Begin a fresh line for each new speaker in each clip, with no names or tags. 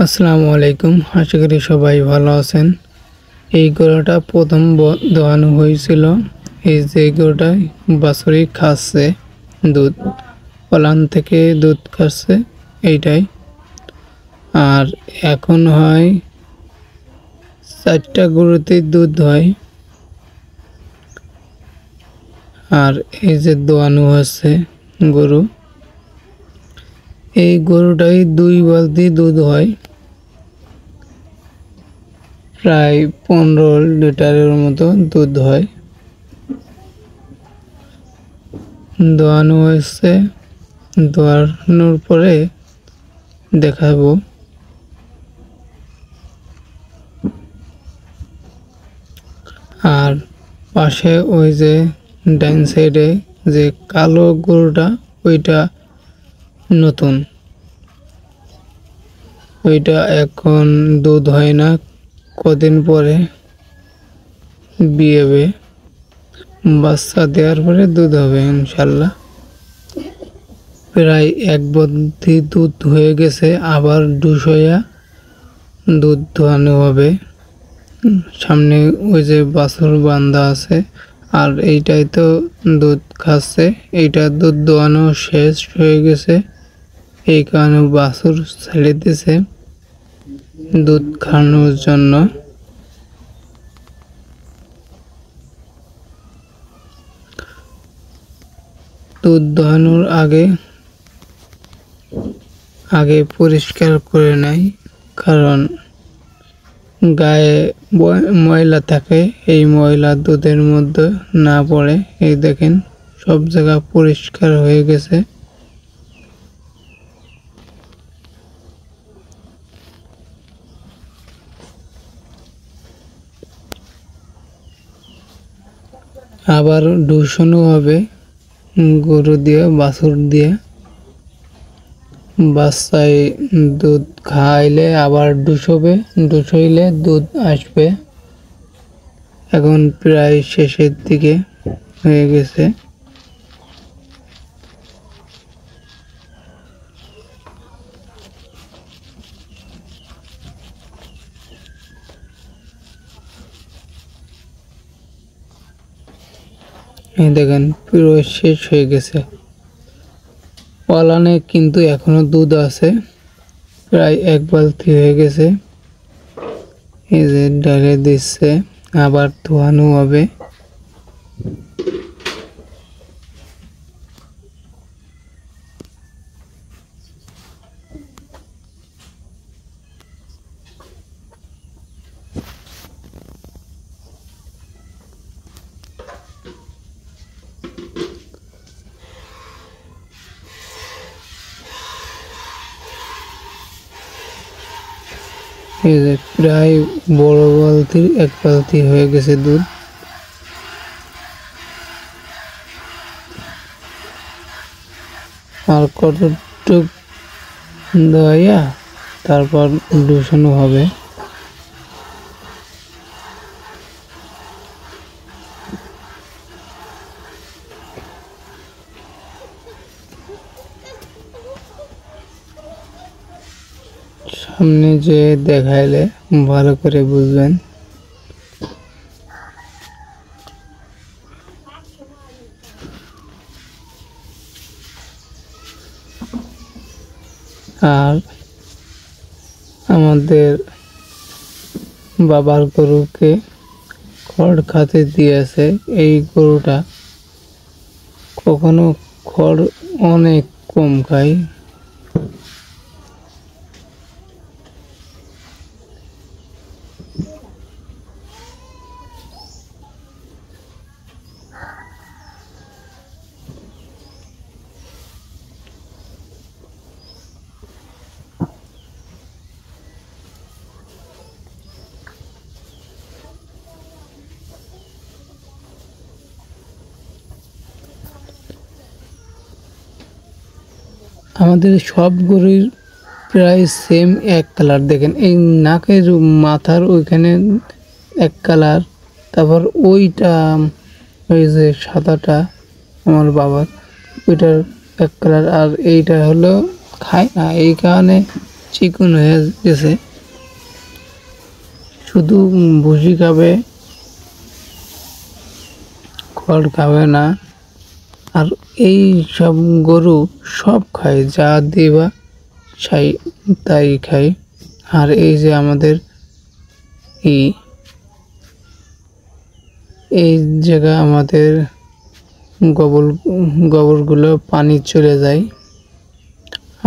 আসসালামু আলাইকুম। আশা করি সবাই ভালো আছেন। এই গরুটা প্রথম দোয়ানো হয়েছিল। এই যে গরুটা বাছুরি খাচ্ছে দুধ, পলান থেকে দুধ খাচ্ছে এইটাই। আর এখন হয় 4টা গরুতে দুধ হয়। আর এই যে দোয়ানো হচ্ছে গরু, এই গরুটাই 2 বালতি দুধ হয়, প্রায় 15 লিটারের মতো দুধ হয়। দোয়ানো হয়েছে, দোয়ানোর পরে দেখাবো। আর পাশে ওই যে ডাইন সাইডে যে কালো গরুটা, ওইটা নতুন, ওইটা এখন দুধ হয় না, কদিন পরে বিয়েবে, বাচ্চা দেওয়ার পরে দুধ হবে ইনশাল্লাহ। প্রায় 1 বালতি দুধ হয়ে গেছে, আবার 200 দুধ দোয়ানো হবে। সামনে ওই যে বাছুর বান্ধা আছে, আর এইটাই তো দুধ খাচ্ছে। এইটা দুধ দোয়ানো শেষ হয়ে গেছে, এই কারণে বাছুর ছেড়ে দিছে দুধ খাওয়ানোর জন্য। দুধ দোয়ানোর আগে পরিষ্কার করে নেয়, কারণ গায়ে ময়লা থাকে, এই ময়লা দুধের মধ্যে না পড়ে। এই দেখেন সব জায়গা পরিষ্কার হয়ে গেছে। আবার দূষণও হবে গরু দিয়ে, বাছুর দিয়ে। বাচ্চায় দুধ খাইলে আবার ডুসবে, ডুসইলে দুধ আসবে। এখন প্রায় শেষের দিকে হয়ে গেছে। এই দেখেন পুরো শেষ হয়ে গেছে। পলানে কিন্তু এখনো দুধ আছে, প্রায় 1 বালতি হয়ে গেছে। এই যে ডালে দিচ্ছে, আবার ধোয়ানো হবে। এই যে প্রায় বড় বালতির 1 বালতি হয়ে গেছে দুধ। আর কতটুক দইয়া তারপর দূষণও হবে। সামনে যে দেখাইলে ভালো করে বুঝবেন। আর আমাদের বাবার গরুকে খড় খাতে দিয়েছে। এই গরুটা কখনো খড় অনেক কম খায়। আমাদের সব গরুর প্রায় সেম এক কালার। দেখেন এই নাকের মাথার ওইখানে এক কালার, তারপর ওইটা ওই যে সাদাটা আমার বাবার, ওইটার এক কালার। আর এইটা হলো খায় না, এই কারণে চিকন হয়ে গেছে, শুধু ভুসি খাবে, খড় খাবে না। আর এই সব গরু সব খায়, যা দিবা তাই খায়। আর এই যে আমাদের এই এই জায়গা আমাদের গোবরগুলো পানি চলে যায়।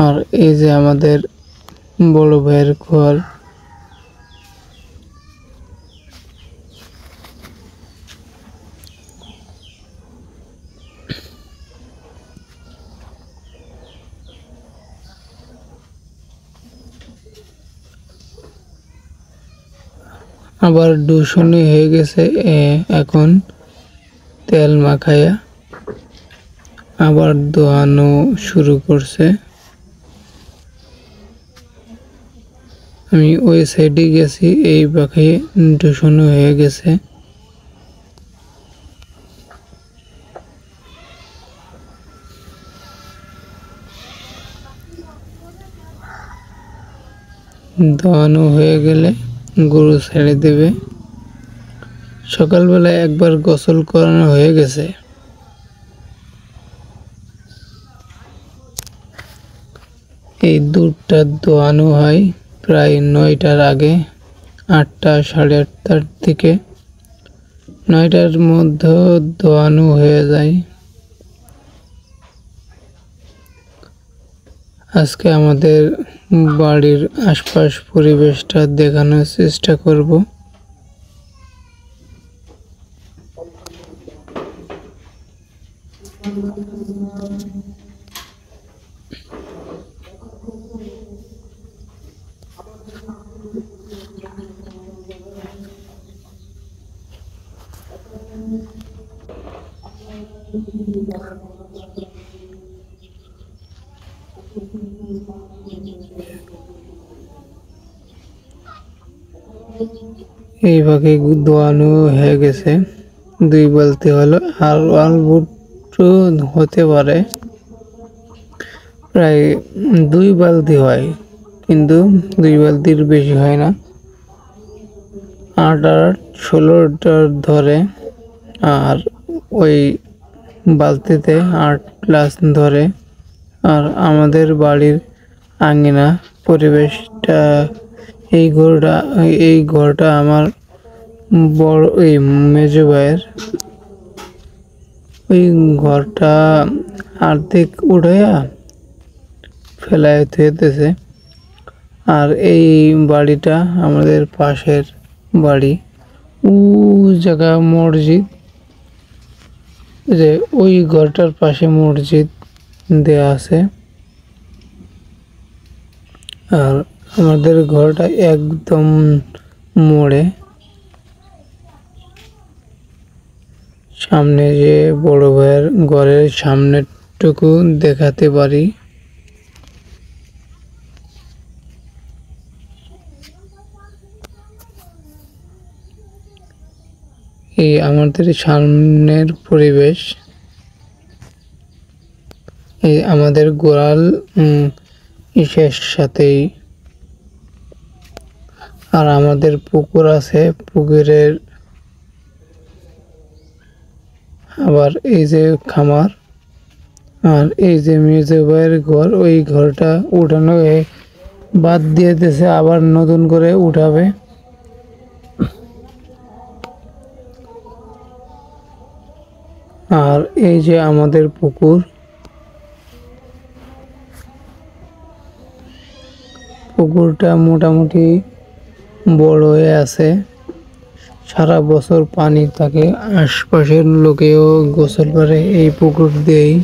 আর এই যে আমাদের বড় ভাইয়ের ঘর, আবার দূষণী হয়ে গেছে। এখন তেল মাখায়া আবার দোয়ানো শুরু করছে। আমি ওই সাইডে গেছি, এই পাখি দূষণ হয়ে গেছে। দোয়ানো হয়ে গেলে গরু ছেড়ে দেবে। সকালবেলা একবার গোসল করানো হয়ে গেছে। এই দুধটা দোয়ানো হয় প্রায় 9টার আগে, 8টা, 8:30টার দিকে। 9টার মধ্যে দোয়ানো হয়ে যায়। আজকে আমাদের বাড়ির আশপাশ পরিবেশটা দেখানোর চেষ্টা করব। এই ভাগে দোয়ানো হয়ে গেছে, 2 বালতি হলো। আর অল্প হতে পারে, প্রায় 2 বালতি হয়, কিন্তু 2 বালতির বেশি হয় না। 8 আর 16টার ধরে, আর ওই বালতিতে 8+ ধরে। আর আমাদের বাড়ির আঙ্গিনা পরিবেশটা, এই ঘরটা আমার বড় এই মেজো ভাইয়ের। ওই ঘরটা অর্ধেক উঠাইয়া ফেলায় থুয়েতেছে। আর এই বাড়িটা আমাদের পাশের বাড়ি। ও জায়গা মসজিদ, যে ওই ঘরটার পাশে মসজিদ দেয়া আছে। আর আমাদের ঘরটা একদম মোড়ে। সামনে যে বড় ভাইয়ের ঘরের সামনেরটুকু দেখাতে পারি। এই আমাদের সামনের পরিবেশ। এই আমাদের গোয়াল ইসের সাথেই। আর আমাদের পুকুর আছে, পুকুরের আবার এই যে খামার। আর এই যে মেজো ভাইয়ের ঘর, ওই ঘরটা উঠানো বাদ দিয়ে দিয়েছে, আবার নতুন করে উঠাবে। আর এই যে আমাদের পুকুর, পুকুরটা মোটামুটি বড় হয়ে আছে, সারা বছর পানি থাকে। আশপাশের লোকেও গোসল করে এই পুকুর দিয়েই।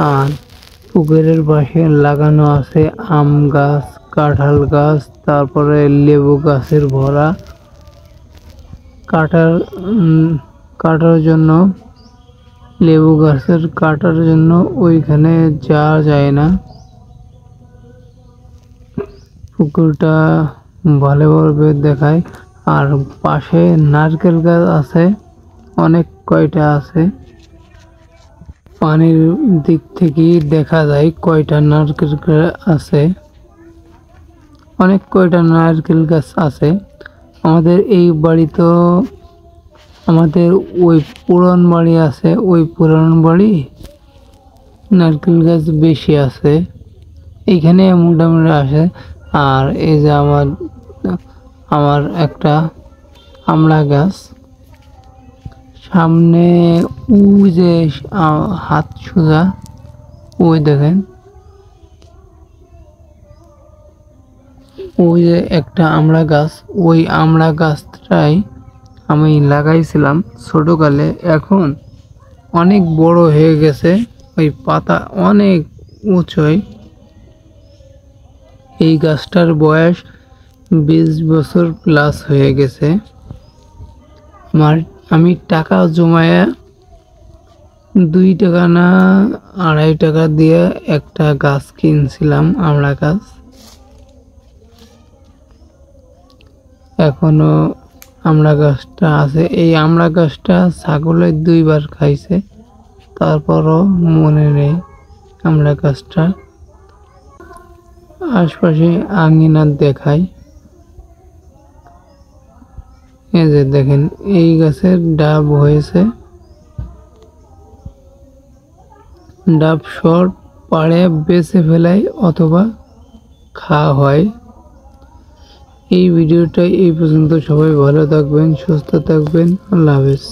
আর পুকুরের পাশে লাগানো আছে আম গাছ, কাঁঠাল গাছ, তারপরে লেবু গাছের ভরা। কাটার জন্য, লেবু গাছের কাটার জন্য ওইখানে যাওয়া যায় না। পুকুরটা ভালোভাবে দেখায়। আর পাশে নারকেল গাছ আছে, অনেক কয়টা আছে। পানির দিক থেকে দেখা যায় কয়টা নারকেল গাছ আছে। অনেক কয়টা নারকেল গাছ আছে। আমাদের এই বাড়িতে আমাদের ওই পুরান বাড়ি আছে, ওই পুরান বাড়ি নারকেল গাছ বেশি আছে, এইখানে মোটামুটি আসে। আর এই যে আমার আমার একটা আমড়া গাছ, সামনে ওই যে হাত সোজা ওই দেখেন, ওই যে একটা আমড়া গাছ, ওই আমড়া গাছটাই আমি লাগাইছিলাম ছোটকালে, এখন অনেক বড় হয়ে গেছে, ওই পাতা অনেক উঁচুই। এই গাছটার বয়স 20 বছর প্লাস হয়ে গেছে। আমি টাকা জমায়া 2 টাকা না 2.5 টাকা দিয়ে একটা গাছ কিনছিলাম, আমড়া গাছ। এখনো আমড়া গাছটা আছে। এই আমড়া গাছটা ছাগলে 2 বার খাইছে, তারপরও মনে নেই আমড়া গাছটা। আশপাশে আঙিনা দেখাই, এই যে দেখেন এই গাছের ডাব হয়েছে, ডাব শর্ট পাড়ে বেছে ফেলাই অথবা খাওয়া হয়। এই ভিডিওটা এই পর্যন্ত। সবাই ভালো থাকবেন, সুস্থ থাকবেন, আল্লাহ হাফেজ।